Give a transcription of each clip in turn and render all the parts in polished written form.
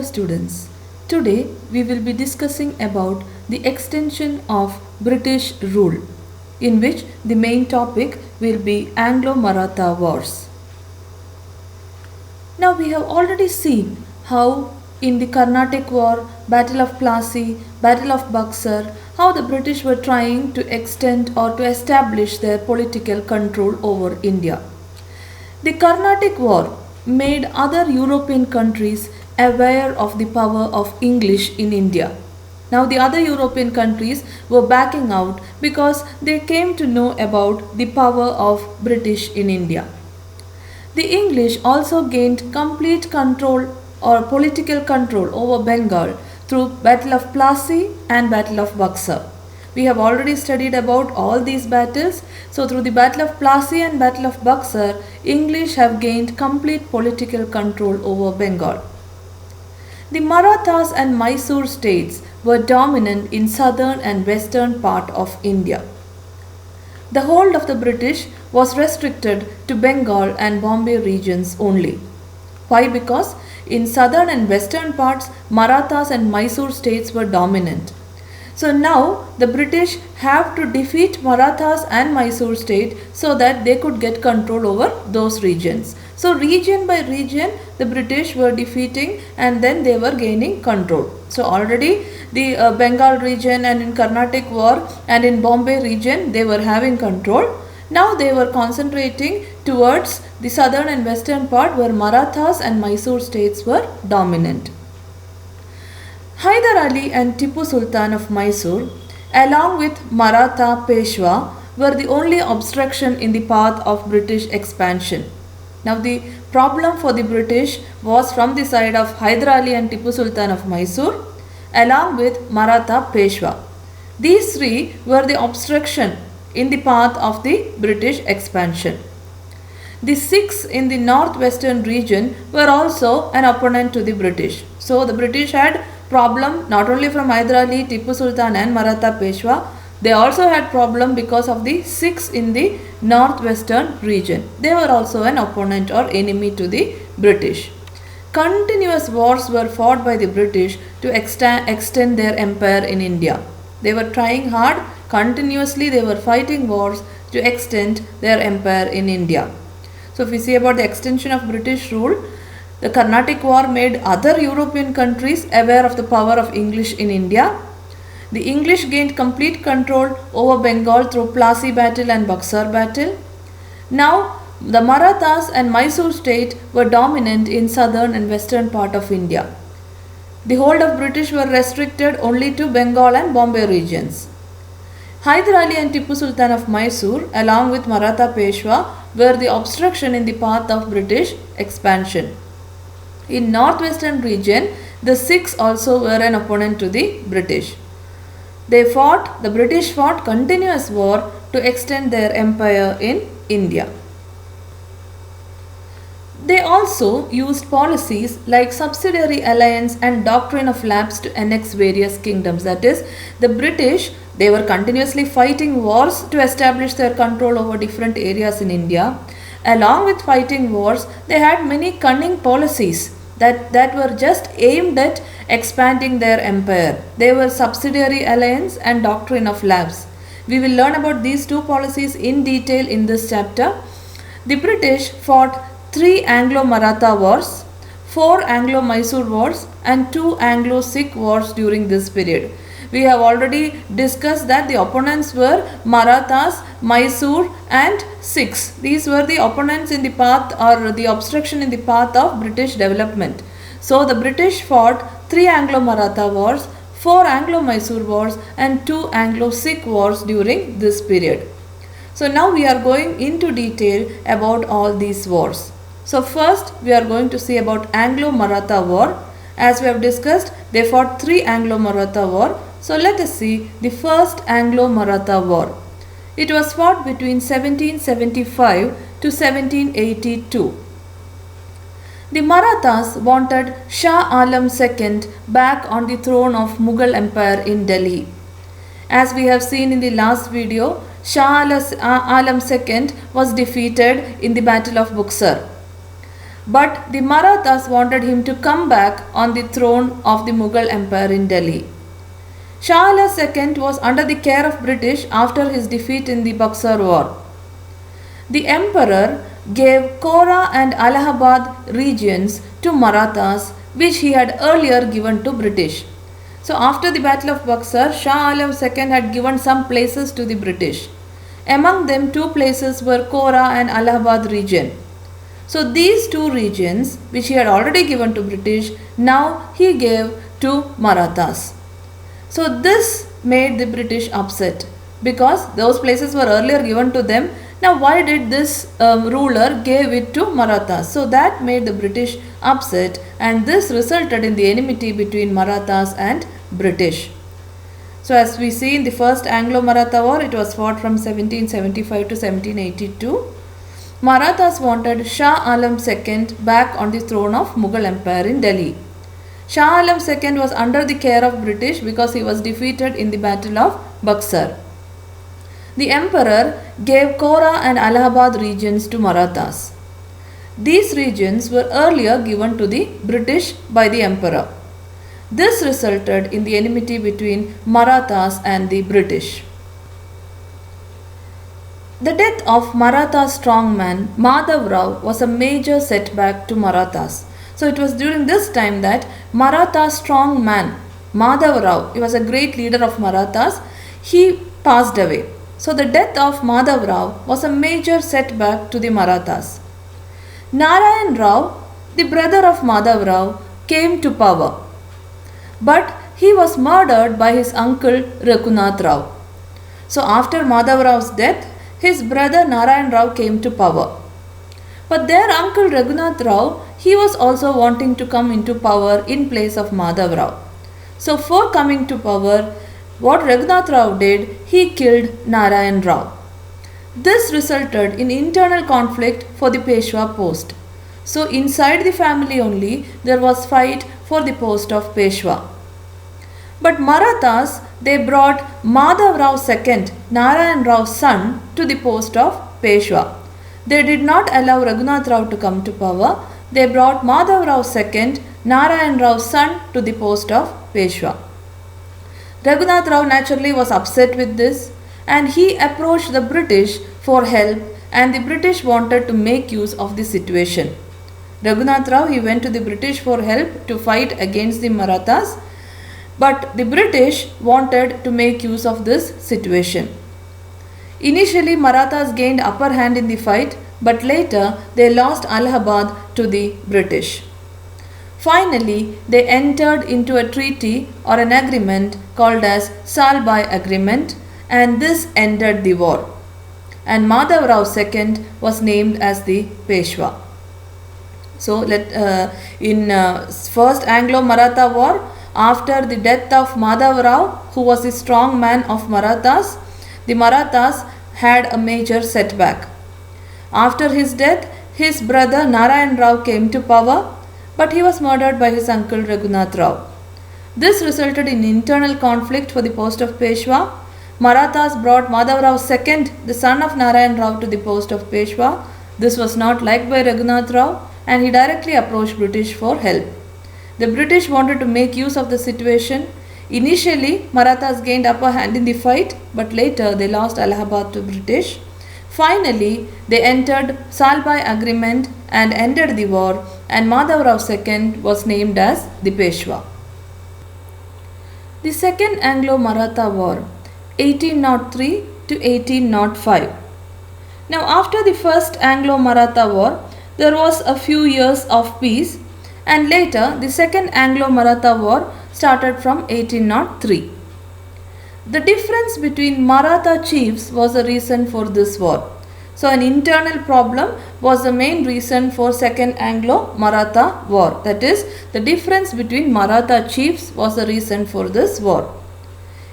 Hello students. Today we will be discussing about the extension of British rule, in which the main topic will be Anglo-Maratha Wars. Now we have already seen how in the Carnatic War, Battle of Plassey, Battle of Buxar, how the British were trying to extend or to establish their political control over India. The Carnatic War made other European countries aware of the power of English in India. Now the other European countries were backing out because they came to know about the power of British in India. The English also gained complete control or political control over Bengal through Battle of Plassey and Battle of Buxar. We have already studied about all these battles. So through the Battle of Plassey and Battle of Buxar, English have gained complete political control over Bengal. The Marathas and Mysore states were dominant in southern and western part of India. The hold of the British was restricted to Bengal and Bombay regions only. Why? Because in southern and western parts, Marathas and Mysore states were dominant. So now the British have to defeat Marathas and Mysore state so that they could get control over those regions. So region by region the British were defeating and then they were gaining control. So already the Bengal region and in Carnatic War and in Bombay region they were having control. Now they were concentrating towards the southern and western part where Marathas and Mysore states were dominant. Hyder Ali and Tipu Sultan of Mysore, along with Maratha Peshwa, were the only obstruction in the path of British expansion. Now the problem for the British was from the side of Hyder Ali and Tipu Sultan of Mysore, along with Maratha Peshwa. These three were the obstruction in the path of the British expansion. The Sikhs in the northwestern region were also an opponent to the British. So the British had problem not only from Hyder Ali, Tipu Sultan and Maratha Peshwa, they also had problem because of the Sikhs in the northwestern region. They were also an opponent or enemy to the British. Continuous wars were fought by the British to extend their empire in India. They were trying hard, continuously they were fighting wars to extend their empire in India. So if we see about the extension of British rule, the Carnatic War made other European countries aware of the power of English in India. The English gained complete control over Bengal through Plassey battle and Buxar battle. Now the Marathas and Mysore state were dominant in southern and western part of India. The hold of British were restricted only to Bengal and Bombay regions. Hyder Ali and Tipu Sultan of Mysore along with Maratha Peshwa were the obstruction in the path of British expansion. In northwestern region, the Sikhs also were an opponent to the British. The British fought continuous war to extend their empire in India. They also used policies like subsidiary alliance and doctrine of lapse to annex various kingdoms. That is, the British, they were continuously fighting wars to establish their control over different areas in India. Along with fighting wars, they had many cunning policies that were just aimed at expanding their empire. They were subsidiary alliance and doctrine of lapse. We will learn about these two policies in detail in this chapter. The British fought 3 Anglo-Maratha wars, 4 Anglo-Mysore wars and 2 Anglo-Sikh wars during this period. We have already discussed that the opponents were Marathas, Mysore and Sikhs. These were the opponents in the path or the obstruction in the path of British development. So the British fought 3 Anglo-Maratha wars, 4 Anglo-Mysore wars and 2 Anglo-Sikh wars during this period. So now we are going into detail about all these wars. So first we are going to see about Anglo-Maratha War. As we have discussed, they fought 3 Anglo-Maratha War. So let us see the first Anglo-Maratha War. It was fought between 1775 to 1782. The Marathas wanted Shah Alam II back on the throne of Mughal Empire in Delhi. As we have seen in the last video, Shah Alam II was defeated in the Battle of Buxar. but the Marathas wanted him to come back on the throne of the Mughal Empire in Delhi. Shah Alam II was under the care of British after his defeat in the Buxar War. The emperor gave Kora and Allahabad regions to Marathas, which he had earlier given to British. So after the Battle of Buxar, Shah Alam II had given some places to the British. Among them, two places were Kora and Allahabad region. So these two regions, which he had already given to British, now he gave to Marathas. So this made the British upset because those places were earlier given to them. Now why did this ruler gave it to Marathas? So that made the British upset, and this resulted in the enmity between Marathas and British. So as we see in the first Anglo-Maratha war, it was fought from 1775 to 1782. Marathas wanted Shah Alam II back on the throne of Mughal Empire in Delhi. Shah Alam II was under the care of British because he was defeated in the Battle of Buxar. The emperor gave Kora and Allahabad regions to Marathas. These regions were earlier given to the British by the emperor. This resulted in the enmity between Marathas and the British. The death of Maratha strongman Madhav Rao was a major setback to Marathas. So it was during this time that Maratha strongman Madhav Rao, he was a great leader of Marathas, he passed away. So the death of Madhav Rao was a major setback to the Marathas. Narayan Rao, the brother of Madhav Rao, came to power, but he was murdered by his uncle Raghunath Rao. So after Madhav Rao's death, his brother Narayan Rao came to power. But their uncle Raghunath Rao, he was also wanting to come into power in place of Madhav Rao. So for coming to power, what Raghunath Rao did, he killed Narayan Rao. This resulted in internal conflict for the Peshwa post. So inside the family only, there was fight for the post of Peshwa. But Marathas, they brought Madhav Rao II, Narayan Rao's son, to the post of Peshwa. They did not allow Raghunath Rao to come to power. They brought Madhav Rao II, Narayan Rao's son, to the post of Peshwa. Raghunath Rao naturally was upset with this, and he approached the British for help, and the British wanted to make use of the situation. Raghunath Rao, he went to the British for help to fight against the Marathas, but the British wanted to make use of this situation. Initially, Marathas gained upper hand in the fight, but later they lost Allahabad to the British. Finally, they entered into a treaty or an agreement called as Salbai Agreement, and this ended the war. And Madhav Rao II was named as the Peshwa. So in first Anglo-Maratha war, after the death of Madhav Rao, who was the strong man of Marathas, the Marathas had a major setback. After his death, his brother Narayan Rao came to power, but he was murdered by his uncle Raghunath Rao. This resulted in internal conflict for the post of Peshwa. Marathas brought Madhav Rao II, the son of Narayan Rao, to the post of Peshwa. This was not liked by Raghunath Rao, and he directly approached British for help. The British wanted to make use of the situation. Initially, Marathas gained upper hand in the fight, but later they lost Allahabad to British. Finally, they entered Salbai Agreement and ended the war, and Madhav Rao II was named as the Peshwa. The Second Anglo-Maratha War, 1803 to 1805. Now, after the First Anglo-Maratha War, there was a few years of peace, and later the Second Anglo-Maratha War started from 1803. The difference between Maratha chiefs was the reason for this war. So an internal problem was the main reason for Second Anglo-Maratha War. That is, the difference between Maratha chiefs was the reason for this war.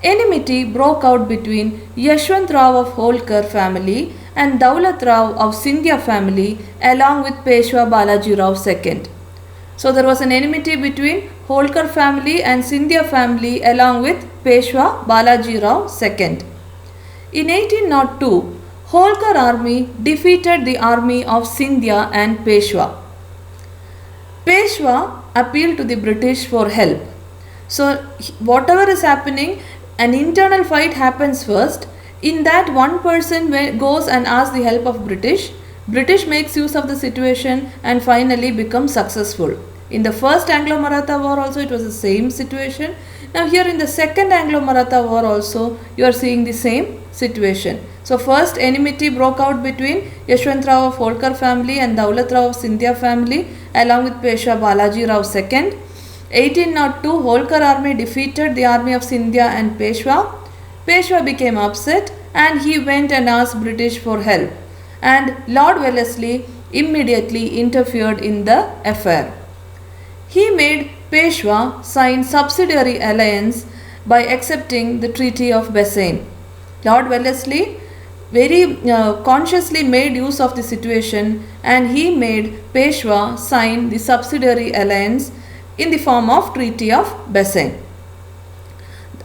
Enmity broke out between Yashwant Rao of Holkar family and Daulat Rao of Scindia family along with Peshwa Balaji Rao II. So there was an enmity between Holkar family and Scindia family along with Peshwa Balaji Rao II. In 1802, Holkar army defeated the army of Scindia and Peshwa. Peshwa appealed to the British for help. So, whatever is happening, an internal fight happens first. In that, one person goes and asks the help of British. British makes use of the situation and finally becomes successful. In the first Anglo-Maratha war also it was the same situation. Now here in the second Anglo-Maratha war also you are seeing the same situation. So first enmity broke out between Yashwantrao of Holkar family and Daulat Rao of Scindia family along with Peshwa Balaji Rao II. 1802 Holkar army defeated the army of Scindia and Peshwa. Peshwa became upset and he went and asked British for help, and Lord Wellesley immediately interfered in the affair. He made Peshwa sign subsidiary alliance by accepting the Treaty of Bassein. Lord Wellesley very consciously made use of the situation and he made Peshwa sign the subsidiary alliance in the form of Treaty of Bassein.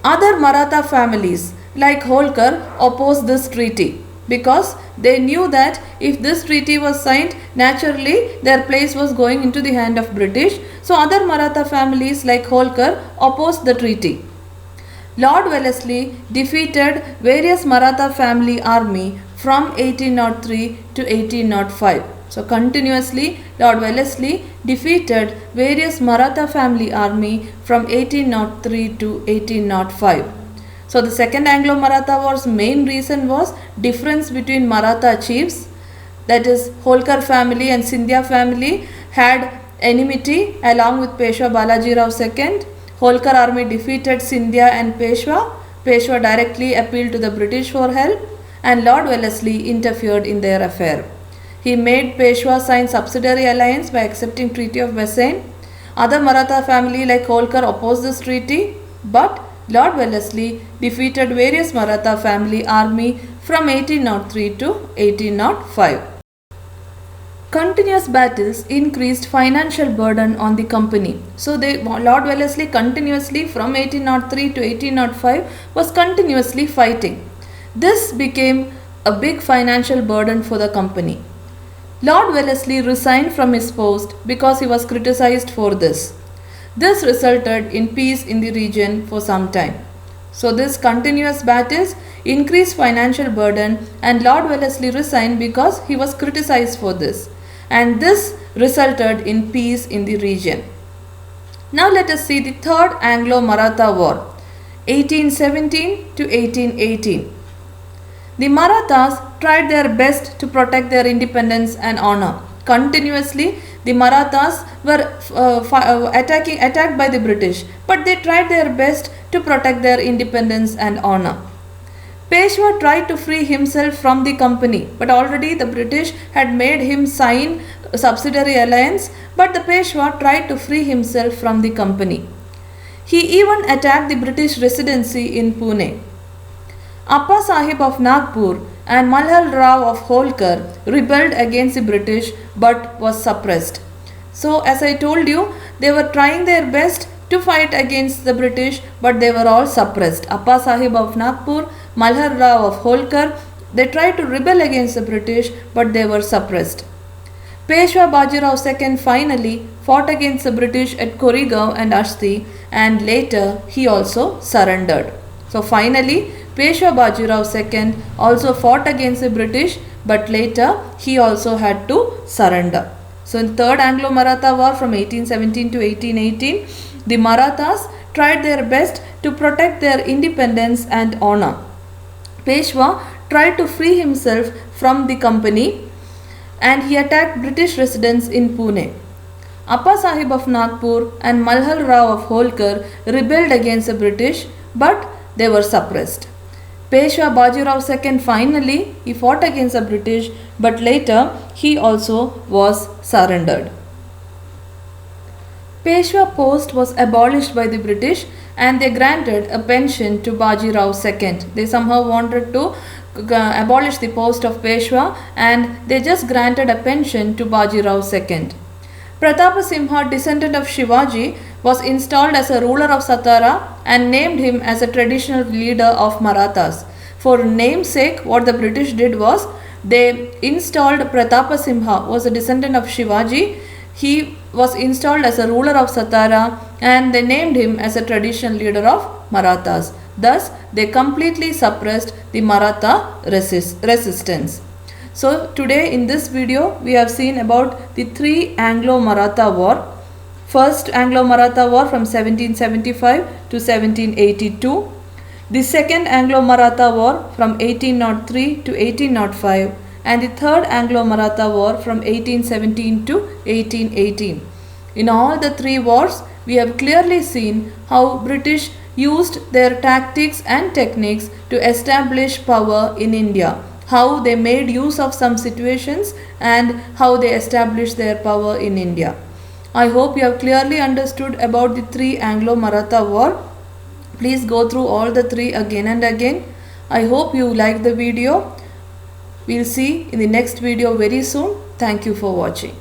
Other Maratha families like Holkar opposed this treaty because they knew that if this treaty was signed, naturally their place was going into the hand of British. So other Maratha families like Holkar opposed the treaty. Lord Wellesley defeated various Maratha family army from 1803 to 1805. So continuously Lord Wellesley defeated various Maratha family army from 1803 to 1805. So the second Anglo-Maratha war's main reason was difference between Maratha chiefs, that is Holkar family and Scindia family had enmity along with Peshwa Balaji Rao II. Holkar army defeated Scindia and Peshwa. Peshwa directly appealed to the British for help and Lord Wellesley interfered in their affair. He made Peshwa sign subsidiary alliance by accepting Treaty of Bassein. Other Maratha family like Holkar opposed this treaty, but Lord Wellesley defeated various Maratha family army from 1803 to 1805. Continuous battles increased financial burden on the company. So Lord Wellesley continuously from 1803 to 1805 was continuously fighting. This became a big financial burden for the company. Lord Wellesley resigned from his post because he was criticized for this. This resulted in peace in the region for some time. So this continuous battles increased financial burden and Lord Wellesley resigned because he was criticized for this. And this resulted in peace in the region. Now let us see the third Anglo-Maratha war, 1817 to 1818. The Marathas tried their best to protect their independence and honor. Continuously, the Marathas were attacked by the British, but they tried their best to protect their independence and honor. Peshwa tried to free himself from the company, but already the British had made him sign a subsidiary alliance, but the Peshwa tried to free himself from the company. He even attacked the British residency in Pune. Appa Sahib of Nagpur and Malhar Rao of Holkar rebelled against the British but was suppressed. So as I told you, they were trying their best to fight against the British but they were all suppressed. Appa Sahib of Nagpur, Malhar Rao of Holkar, they tried to rebel against the British but they were suppressed. Peshwa Bajirao II finally fought against the British at Koregaon and Ashti and later he also surrendered. So finally Peshwa Bajirao II also fought against the British but later he also had to surrender. So in the third Anglo-Maratha war from 1817 to 1818, the Marathas tried their best to protect their independence and honor. Peshwa tried to free himself from the company and he attacked British residents in Pune. Appa Sahib of Nagpur and Malhar Rao of Holkar rebelled against the British but they were suppressed. Peshwa Bajirao II finally he fought against the British but later he also was surrendered. Peshwa post was abolished by the British and they granted a pension to Bajirao II. They somehow wanted to abolish the post of Peshwa and they just granted a pension to Bajirao II. Pratapasimha, descendant of Shivaji, was installed as a ruler of Satara and named him as a traditional leader of Marathas. For namesake, what the British did was they installed Pratapasimha, was a descendant of Shivaji. he was installed as a ruler of Satara and they named him as a traditional leader of Marathas. Thus, they completely suppressed the Maratha resistance. So, today in this video, we have seen about the three Anglo-Maratha war. First Anglo-Maratha war from 1775 to 1782. The second Anglo-Maratha war from 1803 to 1805 and the third Anglo-Maratha war from 1817 to 1818. In all the three wars, we have clearly seen how British used their tactics and techniques to establish power in India, how they made use of some situations and how they established their power in India. I hope you have clearly understood about the three Anglo-Maratha war. Please go through all the three again and again. I hope you like the video. We'll see in the next video very soon. Thank you for watching.